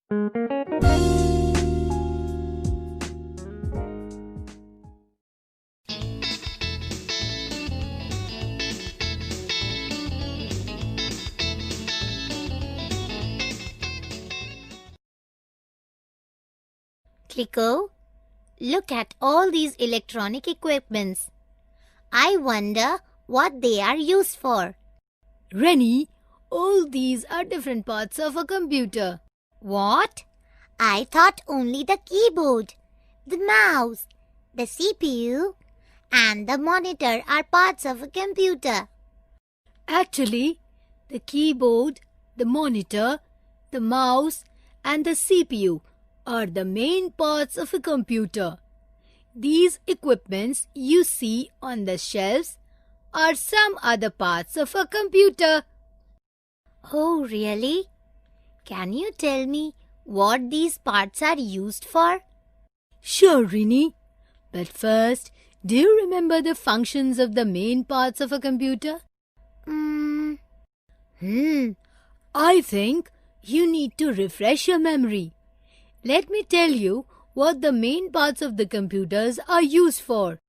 Clicko, look at all these electronic equipments. I wonder what they are used for. Rennie, all these are different parts of a computer. What? I thought only the keyboard, the mouse, the CPU, and the monitor are parts of a computer. Actually, the keyboard, the monitor, the mouse, and the CPU are the main parts of a computer. These equipments you see on the shelves are some other parts of a computer. Oh, really? Can you tell me what these parts are used for? Sure, Rennie. But first, do you remember the functions of the main parts of a computer? I think you need to refresh your memory. Let me tell you what the main parts of the computers are used for.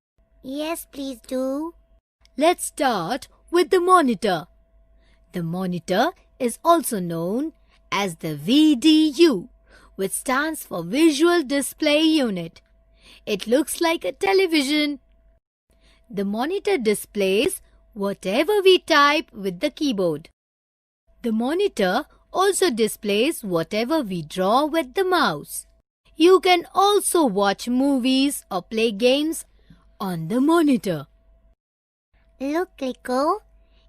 Yes, please do. Let's start with the monitor. The monitor is also known as the VDU, which stands for Visual Display Unit. It looks like a television. The monitor displays whatever we type with the keyboard. The monitor also displays whatever we draw with the mouse. You can also watch movies or play games on the monitor. Look, Clicko,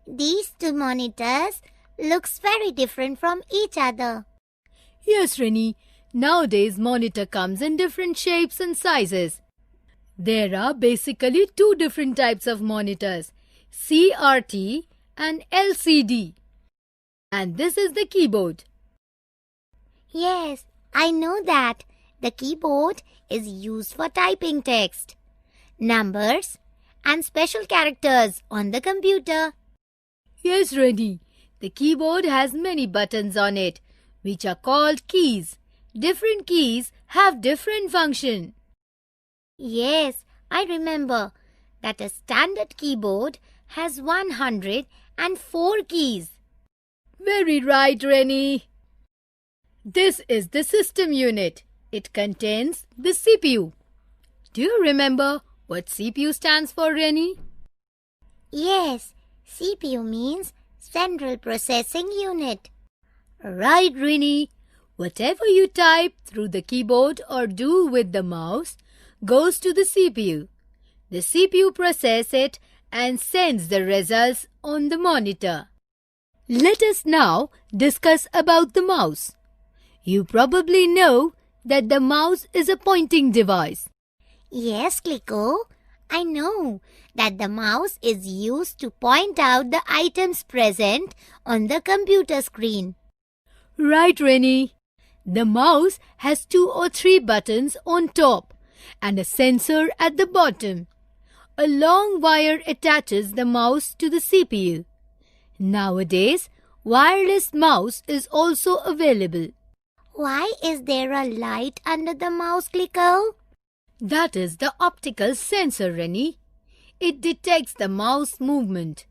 these two monitors looks very different from each other. Yes, Rennie. Nowadays, monitor comes in different shapes and sizes. There are basically two different types of monitors, CRT and LCD. And this is the keyboard. Yes, I know that. The keyboard is used for typing text, numbers, and special characters on the computer. Yes, Rennie. The keyboard has many buttons on it, which are called keys. Different keys have different function. Yes, I remember that a standard keyboard has 104 keys. Very right, Rennie. This is the system unit. It contains the CPU. Do you remember what CPU stands for, Rennie? Yes, CPU means Central Processing Unit. Right, Rennie. Whatever you type through the keyboard or do with the mouse goes to the CPU. The CPU processes it and sends the results on the monitor. Let us now discuss about the mouse. You probably know that the mouse is a pointing device. Yes, Clicko, I know that the mouse is used to point out the items present on the computer screen. Right, Rennie. The mouse has 2 or 3 buttons on top and a sensor at the bottom. A long wire attaches the mouse to the CPU. Nowadays, wireless mouse is also available. Why is there a light under the mouse, Clicko? That is the optical sensor, Rennie. It detects the mouse movement.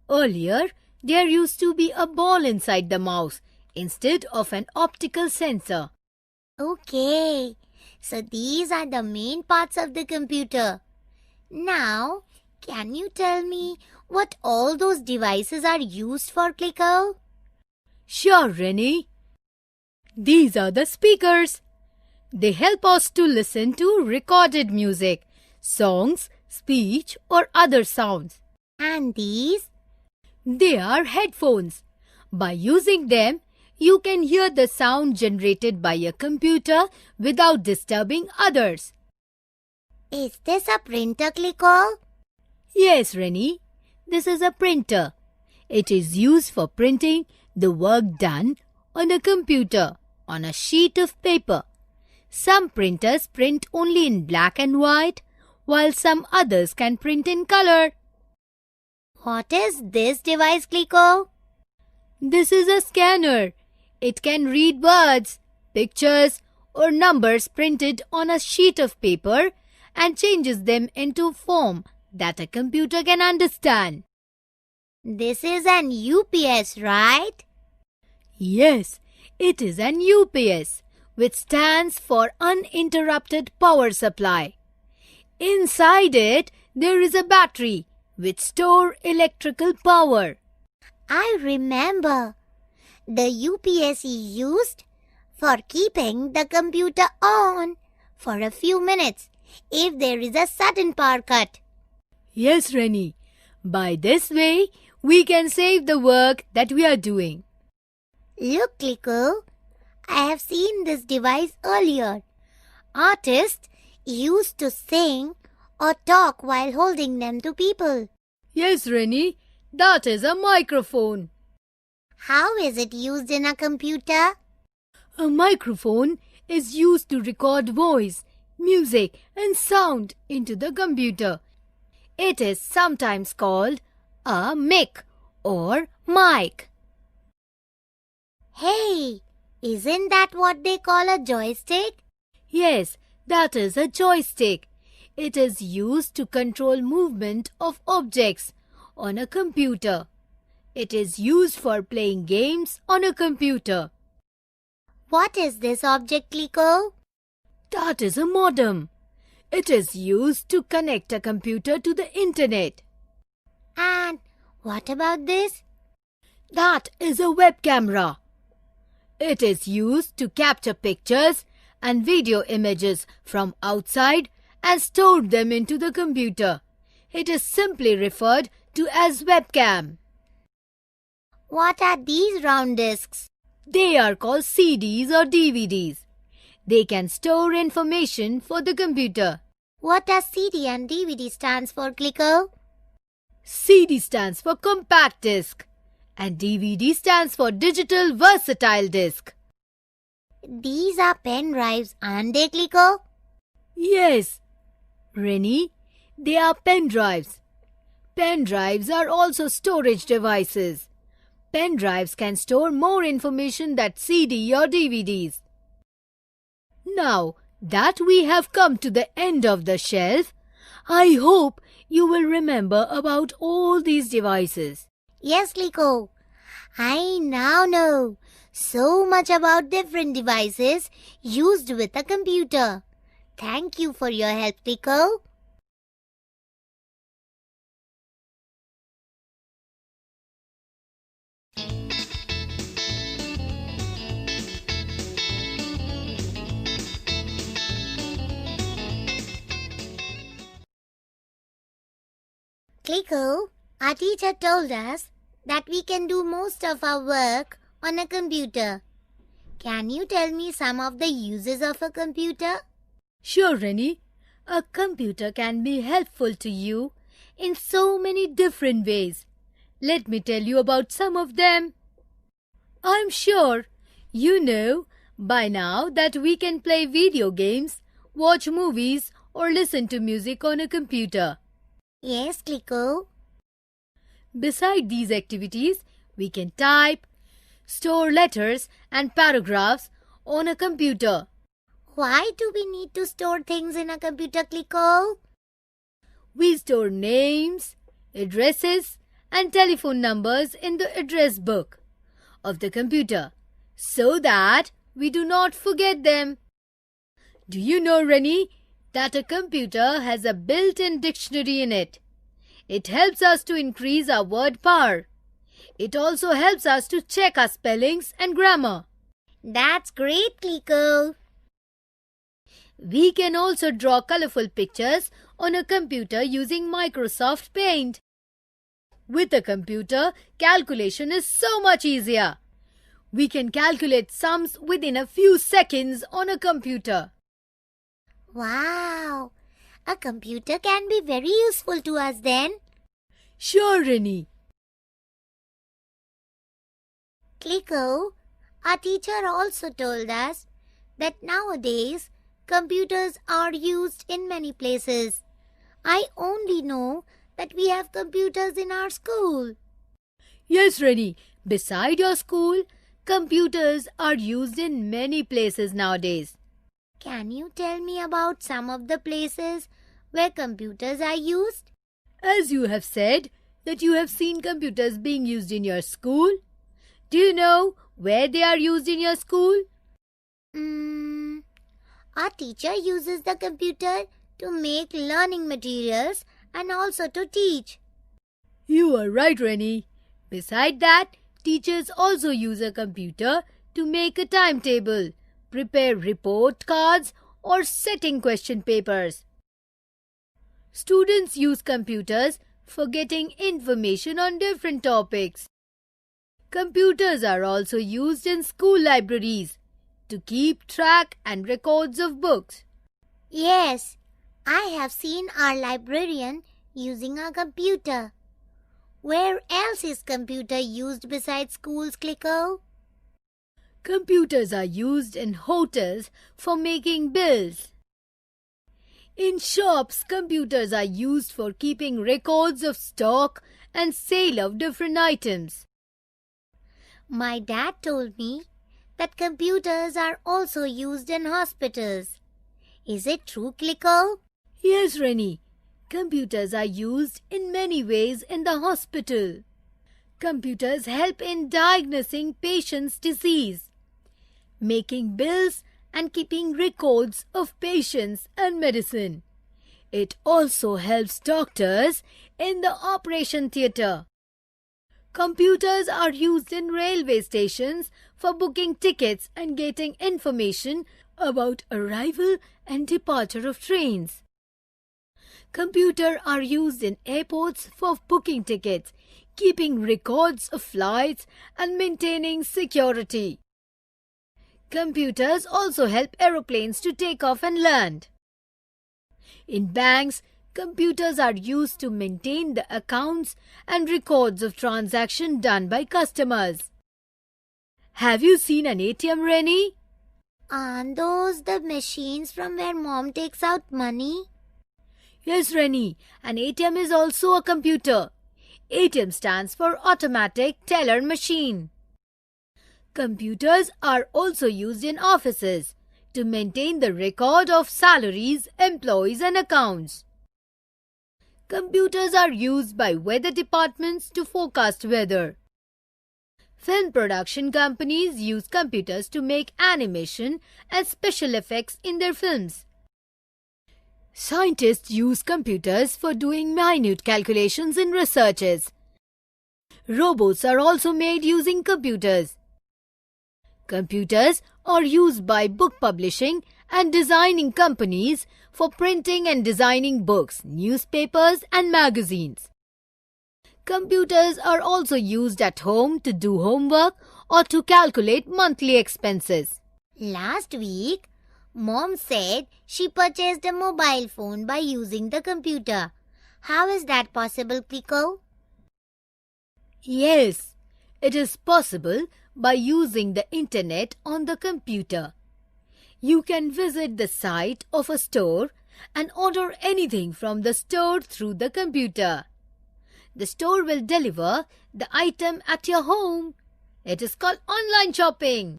Earlier, there used to be a ball inside the mouse instead of an optical sensor. Okay, so these are the main parts of the computer. Now, can you tell me what all those devices are used for, Clicko? Sure, Rennie. These are the speakers. They help us to listen to recorded music, songs, speech, or other sounds. And these? They are headphones. By using them, you can hear the sound generated by a computer without disturbing others. Is this a printer, Clicko? Yes, Rennie. This is a printer. It is used for printing the work done on a computer on a sheet of paper. Some printers print only in black and white, while some others can print in color. What is this device, Clicko? This is a scanner. It can read words. pictures or numbers printed on a sheet of paper and changes them into form that a computer can understand. This is an UPS, right? Yes, it is an UPS, which stands for Uninterrupted Power Supply. Inside it, there is a battery which stores electrical power. I remember. The UPS is used for keeping the computer on for a few minutes if there is a sudden power cut. Yes, Rennie. By this way, we can save the work that we are doing. Look, Kliko, I have seen this device earlier. Artists used to sing or talk while holding them to people. Yes, Rennie, that is a microphone. How is it used in a computer? A microphone is used to record voice, music and sound into the computer. It is sometimes called a mic or mic. Hey, isn't that what they call a joystick? Yes, that is a joystick. It is used to control movement of objects on a computer. It is used for playing games on a computer. What is this object, Kliko? That is a modem. It is used to connect a computer to the internet. And what about this? That is a web camera. It is used to capture pictures and video images from outside and store them into the computer. It is simply referred to as webcam. What are these round discs? They are called CDs or DVDs. They can store information for the computer. What does CD and DVD stands for, Kliko? CD stands for compact disc and DVD stands for digital versatile disc. These are pen drives, aren't they, Kliko? Yes, Rennie, they are pen drives. Pen drives are also storage devices. Pen drives can store more information than CD or DVDs. Now that we have come to the end of the shelf, I hope you will remember about all these devices. Yes, Kliko. I now know so much about different devices used with a computer. Thank you for your help, Kliko. Kliko, our teacher told us that we can do most of our work on a computer. Can you tell me some of the uses of a computer? Sure, Rennie. A computer can be helpful to you in so many different ways. Let me tell you about some of them. I'm sure you know by now that we can play video games, watch movies, or listen to music on a computer. Yes, Kliko. Beside these activities, we can type, store letters and paragraphs on a computer. Why do we need to store things in a computer, Kliko? We store names, addresses and telephone numbers in the address book of the computer so that we do not forget them. Do you know, Rennie, that a computer has a built-in dictionary in it? It helps us to increase our word power. It also helps us to check our spellings and grammar. That's great, Kliko. We can also draw colorful pictures on a computer using Microsoft Paint. With a computer, calculation is so much easier. We can calculate sums within a few seconds on a computer. Wow! A computer can be very useful to us then. Sure, Rennie. Kliko, our teacher also told us that nowadays computers are used in many places. I only know that we have computers in our school. Yes, Rennie. Beside your school, Computers are used in many places nowadays. Can you tell me about some of the places where computers are used? As you have said that you have seen computers being used in your school, do you know where they are used in your school? Our teacher uses the computer to make learning materials and also to teach. You are right, Rennie. Beside that, teachers also use a computer to make a timetable, prepare report cards, or setting question papers. Students use computers for getting information on different topics. Computers are also used in school libraries to keep track and records of books. Yes, I have seen our librarian using a computer. Where else is computer used besides schools, Clicko? Computers are used in hotels for making bills. In shops, computers are used for keeping records of stock and sale of different items. My dad told me that computers are also used in hospitals. Is it true, Clicko? Yes, Rennie. Computers are used in many ways in the hospital. Computers help in diagnosing patients' disease, making bills and keeping records of patients and medicine. It also helps doctors in the operation theatre. Computers are used in railway stations for booking tickets and getting information about arrival and departure of trains. Computers are used in airports for booking tickets, keeping records of flights, and maintaining security. Computers also help aeroplanes to take off and land. In banks, computers are used to maintain the accounts and records of transactions done by customers. Have you seen an ATM, Rennie? Aren't those the machines from where mom takes out money? Yes, Rennie, an ATM is also a computer. ATM stands for Automatic Teller Machine. Computers are also used in offices to maintain the record of salaries, employees, and accounts. Computers are used by weather departments to forecast weather. Film production companies use computers to make animation and special effects in their films. Scientists use computers for doing minute calculations in researches. Robots are also made using computers. Computers are used by book publishing and designing companies for printing and designing books, newspapers, and magazines. Computers are also used at home to do homework or to calculate monthly expenses. Last week, Mom said she purchased a mobile phone by using the computer. How is that possible, Clicko? Yes, it is possible by using the internet on the computer. You can visit the site of a store and order anything from the store through the computer. The store will deliver the item at your home. It is called online shopping.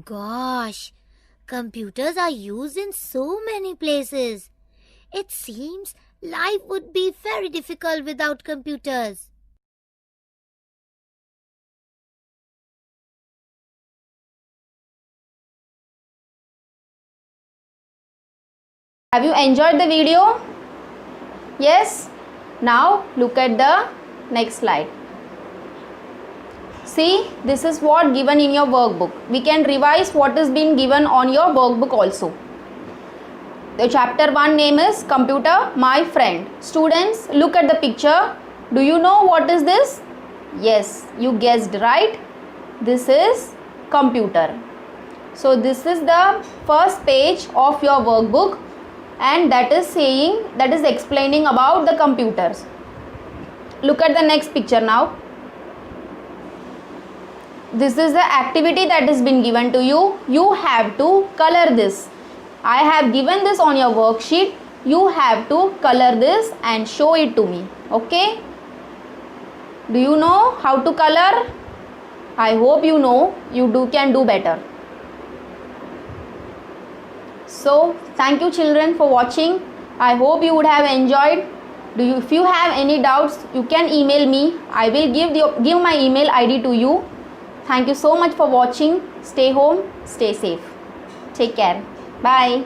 Gosh, computers are used in so many places. It seems life would be very difficult without computers. Have you enjoyed the video? Yes? Now look at the next slide. See, this is what given in your workbook. We can revise what is being given on your workbook also. The chapter 1 name is Computer, My Friend. Students, look at the picture. Do you know what is this? Yes, you guessed right. This is computer. So this is the first page of your workbook, and that is explaining about the computers. Look at the next picture now. This is the activity that has been given to you. You have to color this. I have given this on your worksheet. You have to color this and show it to me. Okay? Do you know how to color? I hope you know you can do better. So thank you children for watching. I hope you would have enjoyed. If you have any doubts, you can email me. I will give my email ID to you. Thank you so much for watching. Stay home, stay safe. Take care. Bye.